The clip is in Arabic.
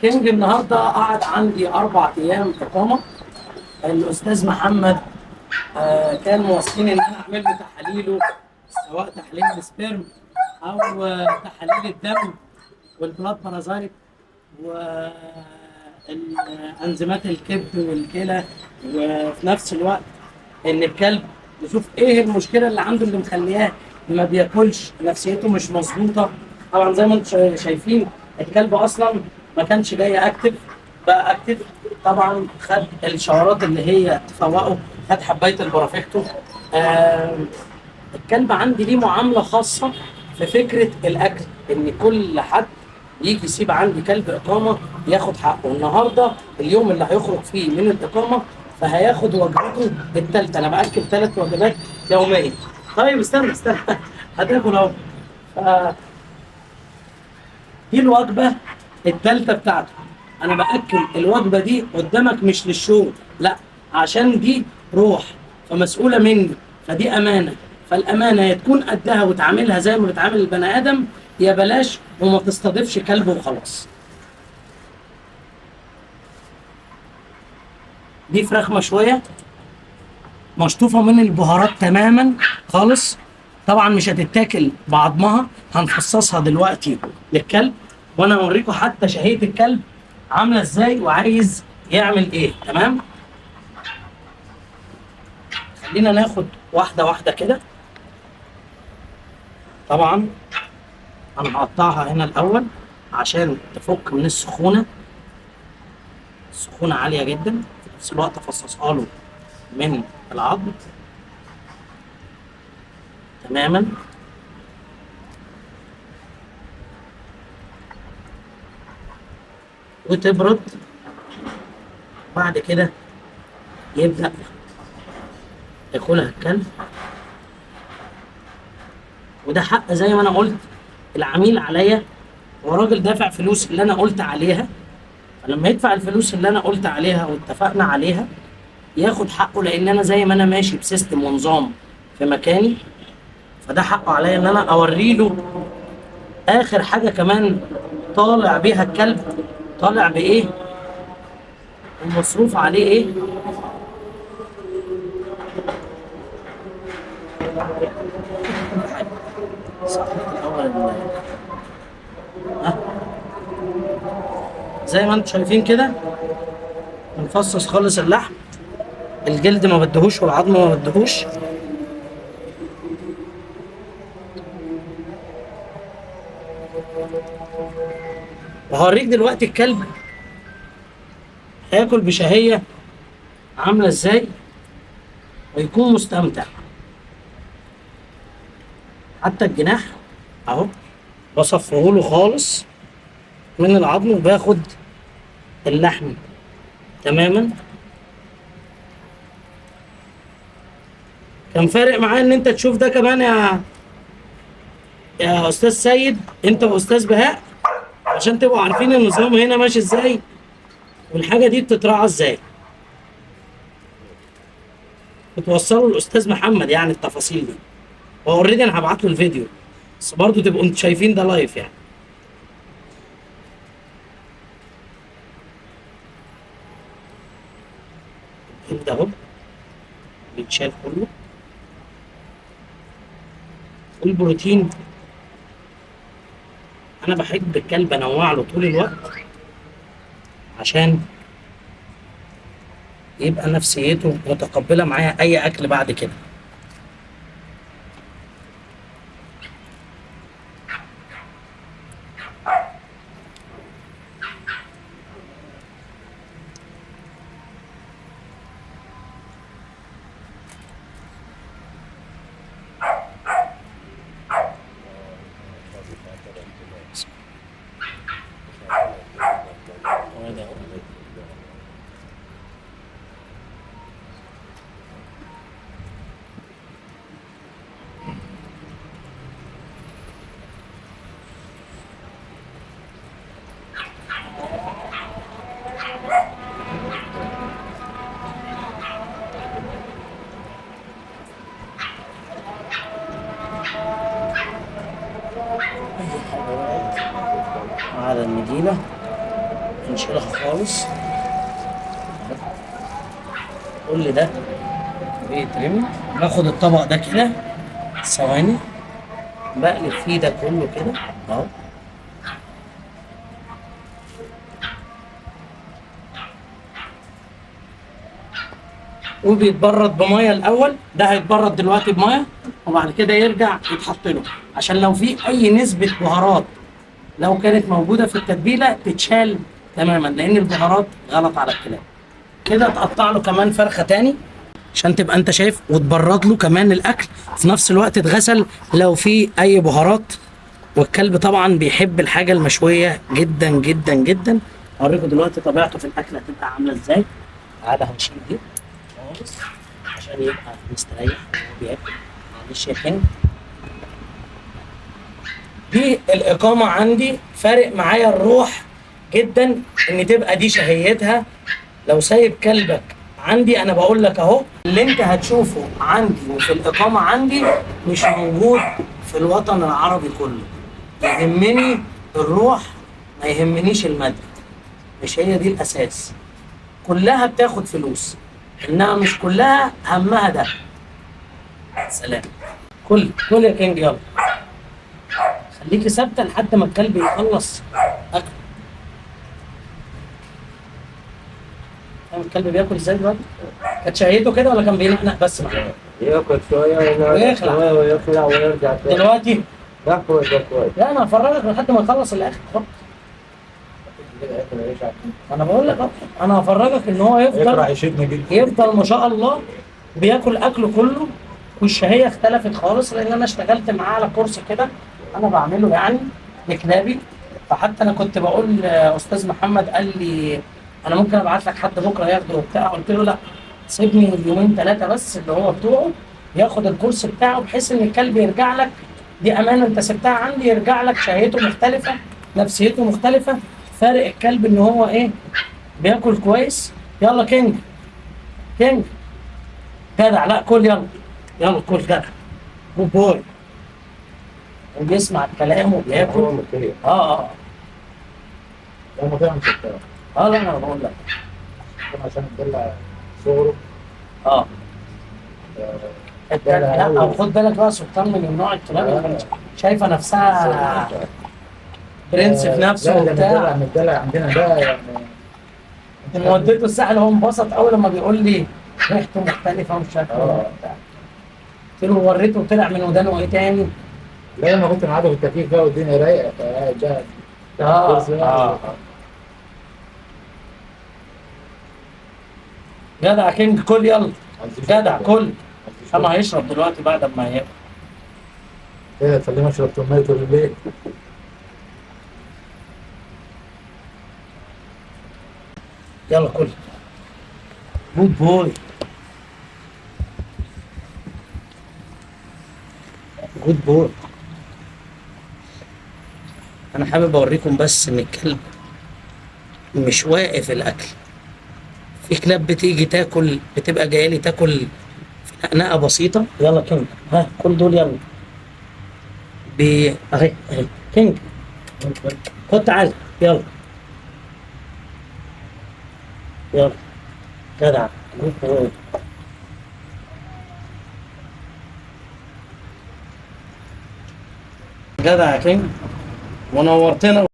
كينج النهارده قعد عندي 4 ايام اقامه. الاستاذ محمد كان موصيني ان انا اعمل له تحاليله، سواء تحليل السبرم او تحاليل الدم والبلاد بارازايت وانزيمات الكبد والكلى، وفي نفس الوقت ان الكلب نشوف ايه المشكله اللي عنده اللي مخلياه ما بياكلش، نفسيته مش مظبوطه. طبعا زي ما انتم شايفين الكلب اصلا ما كانش جاي اكتف، بقى اكتف. طبعا خد الشعارات اللي هي تفوقه، خد حبايه البرافيكتو. آه الكلب عندي ليه معامله خاصه في فكره الاكل، ان كل حد يجي يسيب عندي كلب اقامه ياخد حقه. النهارده اليوم اللي هيخرج فيه من الاقامه، فهياخد وجبته الثالثه. انا باكل 3 وجبات يوميا. طيب استنى هتاكل اهو. دي الوجبه الثالثه بتاعته. انا باكل الوجبه دي قدامك مش للشو، لا، عشان دي روح فمسؤوله مني، فدي امانه. فالامانه يا تكون قدها وتعاملها زي ما بتعامل البني ادم، يا بلاش وما تستضيفش كلب وخلاص. دي فراخ مشويه مشطوفه من البهارات تماما خالص. طبعا مش هتتاكل بعضمها، هنفصصها دلوقتي للكلب، وانا هوريكم حتى شهيه الكلب عامله ازاي وعايز يعمل ايه. تمام، خلينا ناخد واحده واحده كده. طبعا انا هقطعها هنا الاول عشان تفك من السخونه. السخونه عاليه جدا، في نفس الوقت افصصها له من العظم تماما. وتبرد، بعد كده يبدأ ياكلها الكلب. وده حق زي ما انا قلت، العميل عليا، هو راجل دافع فلوس اللي انا قلت عليها، فلما يدفع الفلوس اللي انا قلت عليها واتفقنا عليها ياخد حقه، لان انا زي ما انا ماشي بسيستم ونظام في مكاني، فده حقه عليا ان انا اوري له اخر حاجه كمان طالع بيها الكلب، طالع بايه ومصروف عليه ايه. ها، زي ما انتم شايفين كده بنفصص خالص اللحم، الجلد ما بدهوش والعظم ما بدهوش. وهوريك دلوقتي الكلب هياكل بشهية عاملة ازاي ويكون مستمتع. حتى الجناح اهو بصفه له خالص من العظم وباخد اللحم تماما. كان فارق معايا ان انت تشوف ده كمان يا استاذ سيد، انت واستاذ بهاء، عشان تبقوا عارفين النظام هنا ماشي ازاي والحاجه دي بتتراعى ازاي. بتوصلوا للاستاذ محمد يعني التفاصيل دي، هو اوريدي انا هبعت له الفيديو، بس برضه تبقوا انتوا شايفين ده لايف يعني. ده اهو بيتشال كله. والبروتين انا بحب الكلب انوع له طول الوقت عشان يبقى نفسيته متقبله معايا اي اكل بعد كده. نشيلها خالص. كل ده بيترمي. باخد الطبق ده كده ثواني، بقلب فيه ده كله كده اهو. وبيتبرد بميه الاول، ده هيتبرد دلوقتي بميه وبعد كده يرجع يتحط له، عشان لو في اي نسبه بهارات لو كانت موجوده في التتبيله تتشال تماما، لان البهارات غلط على الكلاب. كده تقطع له كمان فرخه تاني عشان تبقى انت شايف، وتبرد له كمان الاكل في نفس الوقت اتغسل لو في اي بهارات. والكلب طبعا بيحب الحاجه المشويه جدا جدا جدا. اوريكم دلوقتي طبيعته في الاكل هتبقى عامله ازاي. تعالى هنشيل دي خالص عشان يبقى مستريح وهو بياكل. معلش يا كينج. دي الاقامه عندي فارق معايا الروح جدا ان تبقى دي شهيتها. لو سايب كلبك عندي، انا بقول لك اهو اللي انت هتشوفه عندي وفي الاقامه عندي مش موجود في الوطن العربي كله. يهمني الروح، ما يهمنيش المادة. مش هي دي الاساس. كلها بتاخد فلوس، انها مش كلها همها ده. سلام. كل يا كينج يلا. خليكي ثابته لحد ما الكلب يخلص اكل. فاهم الكلب بياكل ازاي دلوقتي؟ كانت شهيته كده ولا كان بينقنق بس معاه؟ ياكل شوية ويخلع. شوية ويخلع ويرجع تاني. دلوقتي ده كويس ده كويس. لا انا هفرجك لحد ما يخلص الاكل. خلاص انا بقول لك اهو، انا هفرجك ان هو يقرع يفضل يشدني جدا. يفضل ما شاء الله بياكل اكله كله. والشهيه اختلفت خالص لان انا اشتغلت معاه على كورس كده انا بعمله يعني لكلابي. فحتى انا كنت بقول استاذ محمد قال لي انا ممكن ابعت لك حد بكره ياخده وبتاع. قلت له لا، سيبني اليومين ثلاثه بس اللي هو بتوعه ياخد الكورس بتاعه، بحيث ان الكلب يرجع لك. دي امانه انت سبتها عندي، يرجع لك شهيته مختلفه، نفسيته مختلفه. فارق الكلب ان هو ايه، بياكل كويس. يلا كينج كينج جدع. لا كل يلا يلا كل جدع. جود بوي. وبيسمع الكلام وبياكل. هو مكيف. اه هو مكيف مش بتاعه. لا انا بقول لك. عشان تدلع صغره. اه لا وخد بالك بقى سلطان من النوع الكلاب اللي شايفه نفسها برنس في نفسه لا وبتاع. ده متدلع عندنا ده يعني. وديته الساحل هو انبسط قوي لما بيقول لي ريحته مختلفه وشكله وبتاع. قلت له وريته وطلع من ودانه ايه تاني. لا لما كنت قاعد في التكييف بقى والدنيا رايقه فقاعد بقى. جدع كينج كل يلا. جدع كل. انا هيشرب دلوقتي بعد ما ياكل. ايه تخليني اشرب تمية طول الليل. يلا كل. جود بوي. جود بوي. انا حابب اوريكم بس ان الكلب مش واقف الاكل. في كلاب بتيجي تاكل، بتبقى جايه لي تاكل في نقنقه بسيطه. يلا كينج ها كل دول يلا. اهي كينج خد تعالى يلا. يلا جدع. جدع يا كينج ونورتنا.